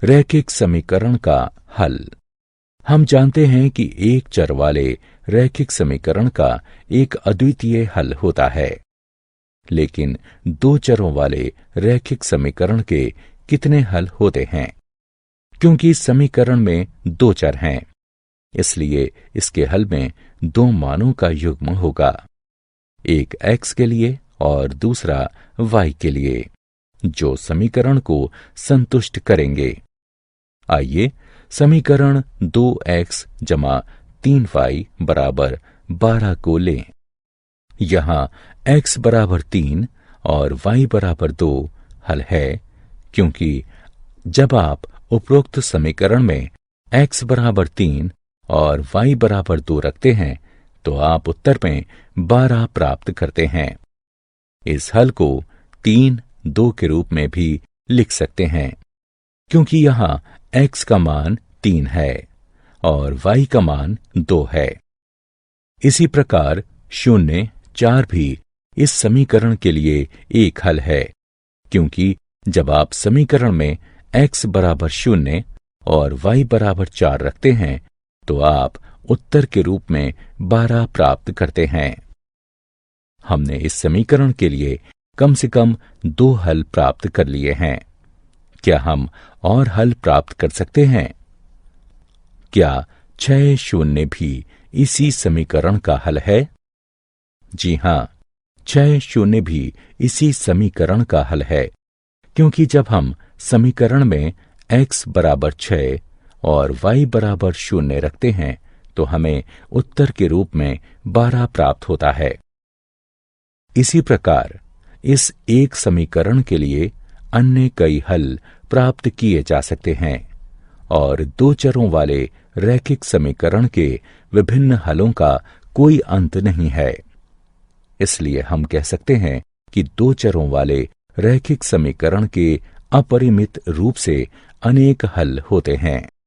रैखिक समीकरण का हल। हम जानते हैं कि एक चर वाले रैखिक समीकरण का एक अद्वितीय हल होता है, लेकिन दो चरों वाले रैखिक समीकरण के कितने हल होते हैं? क्योंकि समीकरण में दो चर हैं, इसलिए इसके हल में दो मानों का युग्म होगा, एक x के लिए और दूसरा y के लिए, जो समीकरण को संतुष्ट करेंगे। आइए समीकरण 2x जमा 3y बराबर 12 को लें। यहाँ x बराबर 3 और y बराबर 2 हल है, क्योंकि जब आप उपरोक्त समीकरण में x बराबर 3 और y बराबर 2 रखते हैं तो आप उत्तर में 12 प्राप्त करते हैं। इस हल को 3, 2 के रूप में भी लिख सकते हैं, क्योंकि यहाँ x का मान 3 है और y का मान 2 है। इसी प्रकार 0, 4 भी इस समीकरण के लिए एक हल है, क्योंकि जब आप समीकरण में x बराबर 0 और y बराबर 4 रखते हैं तो आप उत्तर के रूप में 12 प्राप्त करते हैं। हमने इस समीकरण के लिए कम से कम 2 हल प्राप्त कर लिए हैं। क्या हम और हल प्राप्त कर सकते हैं? क्या 6 शून्य भी इसी समीकरण का हल है? जी हां, 6 शून्य भी इसी समीकरण का हल है, क्योंकि जब हम समीकरण में x बराबर 6 और y बराबर 0 रखते हैं तो हमें उत्तर के रूप में 12 प्राप्त होता है। इसी प्रकार इस एक समीकरण के लिए अन्य कई हल प्राप्त किए जा सकते हैं और दो चरों वाले रैखिक समीकरण के विभिन्न हलों का कोई अंत नहीं है। इसलिए हम कह सकते हैं कि दो चरों वाले रैखिक समीकरण के अपरिमित रूप से अनेक हल होते हैं।